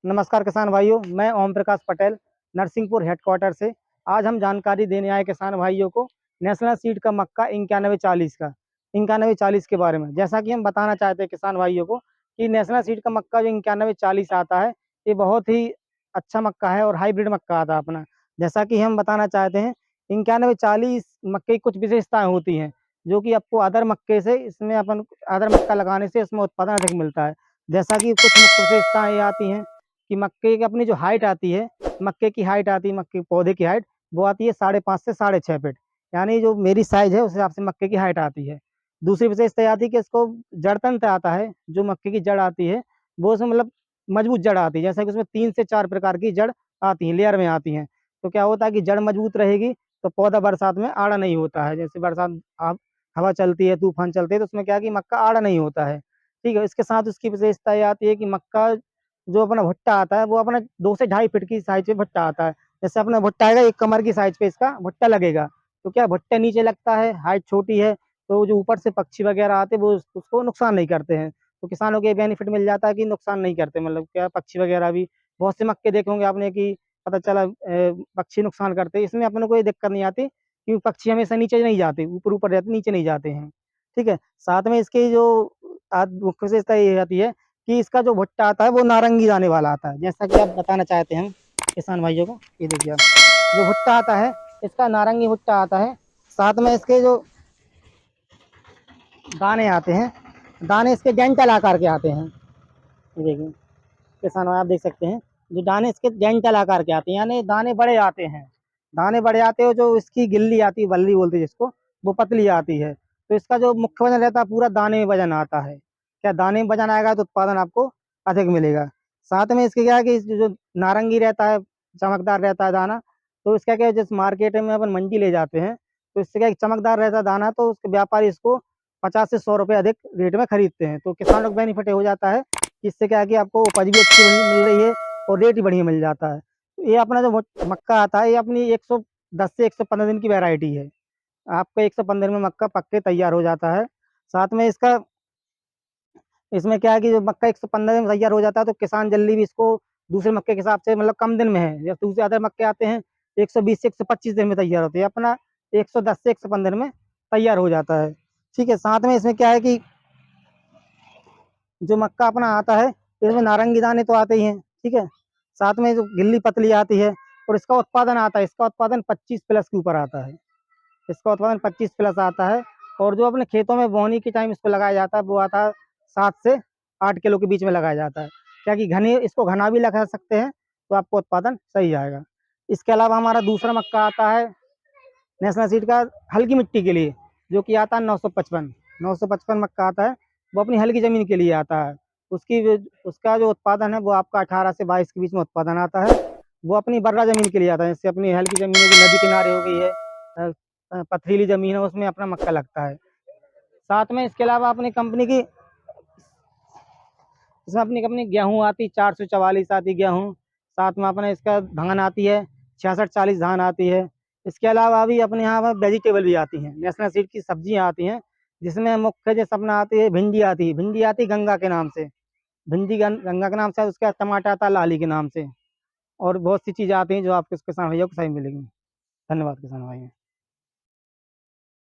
नमस्कार किसान भाइयों, मैं ओम प्रकाश पटेल नरसिंहपुर हेडक्वार्टर से। आज हम जानकारी देने आए किसान भाइयों को नेशनल सीड का मक्का 9140 के बारे में। जैसा कि हम बताना चाहते हैं किसान भाइयों को कि नेशनल सीड का मक्का जो 9140 आता है, ये बहुत ही अच्छा मक्का है और हाइब्रिड मक्का आता है अपना। जैसा कि हम बताना चाहते हैं, 9140 मक्के की कुछ विशेषताएं होती हैं जो कि आपको अदर मक्के से इसमें अपन अदर मक्का लगाने से इसमें उत्पादन अधिक मिलता है। जैसा कि कुछ मुख्य विशेषताएं ये आती हैं कि मक्के की अपनी जो हाइट आती है, मक्के की हाइट आती है, मक्के के पौधे की हाइट वो आती है 5.5 से 6.5 फीट। यानी जो मेरी साइज है उस हिसाब से मक्के की हाइट आती है। दूसरी विशेषता ये आती है कि इसको जड़ तंत्र आता है, जो मक्के की जड़ आती है वो उसमें मतलब मजबूत जड़ आती है। जैसे कि उसमें 3 से 4 प्रकार की जड़ आती है, लेयर में आती हैं। तो क्या होता है कि जड़ मजबूत रहेगी तो पौधा बरसात में आड़ा नहीं होता है। जैसे बरसात आप हवा चलती है, तूफान चलते हैं, तो उसमें क्या है कि मक्का आड़ा नहीं होता है। ठीक है, इसके साथ उसकी विशेषता ये आती है कि मक्का जो अपना भुट्टा आता है वो अपना 2 से 2.5 फीट की साइज पे भुट्टा आता है। जैसे अपना भुट्टा आएगा, एक कमर की साइज पे इसका भुट्टा लगेगा। तो क्या भुट्टा नीचे लगता है, हाइट छोटी है, तो जो ऊपर से पक्षी वगैरह आते हैं वो उसको नुकसान नहीं करते हैं। तो किसानों को ये बेनिफिट मिल जाता है कि नुकसान नहीं करते, मतलब क्या पक्षी वगैरह भी बहुत से मक्के देखे होंगे आपने कि पता चला पक्षी नुकसान करते हैं। इसमें अपने को ये दिक्कत नहीं आती क्योंकि पक्षी हमेशा नीचे नहीं जाते, ऊपर ऊपर रहते, नीचे नहीं जाते हैं। ठीक है, साथ में इसकी जो मुख्य विशेषता ये आती है कि इसका जो भुट्टा आता है वो नारंगी दाने वाला आता है। जैसा कि आप बताना चाहते हैं किसान भाइयों को, ये देखिए आप, जो भुट्टा आता है इसका नारंगी भुट्टा आता है। साथ में इसके जो दाने आते हैं, दाने इसके डेंटल आकार के आते हैं। ये देखिए किसान भाई, आप देख सकते हैं जो दाने इसके डेंटल आकार के आते हैं, यानी दाने बड़े आते हैं। दाने बड़े आते हो, जो इसकी गिल्ली आती है, बल्ली बोलते हैं जिसको, वो पतली आती है। तो इसका जो मुख्य वजन रहता है पूरा दाने में वजन आता है। क्या दाने में वजन आएगा तो उत्पादन आपको अधिक मिलेगा। साथ में इसके क्या है कि जो नारंगी रहता है, चमकदार रहता है दाना, तो इसका क्या है, जिस मार्केट में अपन मंडी ले जाते हैं तो इससे क्या है, चमकदार रहता है दाना, तो उसके व्यापारी इसको 50 से 100 रुपये अधिक रेट में खरीदते हैं। तो किसानों को बेनिफिट हो जाता है कि इससे क्या है कि आपको उपज भी अच्छी मिल रही है और रेट भी बढ़िया मिल जाता है। तो ये अपना जो मक्का आता है, ये अपनी 110 से 115 दिन की वैरायटी है। आपका 115 में मक्का पक के तैयार हो जाता है। साथ में इसका इसमें क्या है कि जो मक्का 115 दिन में तैयार हो जाता है तो किसान जल्दी भी इसको दूसरे मक्के के हिसाब से मतलब कम दिन में है। जब दूसरे अदर मक्के आते हैं 120 से 125 दिन में तैयार होते हैं, अपना 110 से 115 दिन में तैयार हो जाता है। ठीक है, साथ में इसमें क्या है कि जो मक्का अपना आता है इसमें नारंगी दाने तो आते ही हैं। ठीक है, साथ में जो गिल्ली पतली आती है और इसका उत्पादन आता है, इसका उत्पादन 25 प्लस के ऊपर आता है। इसका उत्पादन 25 प्लस आता है। और जो अपने खेतों में बोनी के टाइम इसको लगाया जाता है वो आता है 7 से 8 किलो के बीच में लगाया जाता है। क्या कि घने इसको घना भी लगा सकते हैं तो आपको उत्पादन सही आएगा। इसके अलावा हमारा दूसरा मक्का आता है नेशनल सीड का हल्की मिट्टी के लिए, जो कि आता है 955 मक्का आता है। वो अपनी हल्की ज़मीन के लिए आता है। उसकी उसका जो उत्पादन है वो आपका 18 से 22 के बीच में उत्पादन आता है। वो अपनी बर्रा ज़मीन के लिए आता है, जैसे अपनी हल्की ज़मीन होगी, नदी किनारे हो गई है, पथरीली ज़मीन है, उसमें अपना मक्का लगता है। साथ में इसके अलावा अपनी कंपनी की, इसमें अपनी कंपनी गेहूँ आती 444 आती गेहूँ। साथ में अपने इसका धान आती है 6640 धान आती है। इसके अलावा भी अपने यहाँ पर वेजिटेबल भी आती हैं, नेशनल सीड की सब्जियाँ आती हैं, जिसमें मुख्य जैसे अपना आती है भिंडी आती गंगा के नाम से, भिंडी गंगा के नाम से, उसके बाद टमाटर आता लाली के नाम से। और बहुत सी चीज़ें आती हैं जो आपके किसान भैया को सही मिलेंगी। धन्यवाद किसान भाई।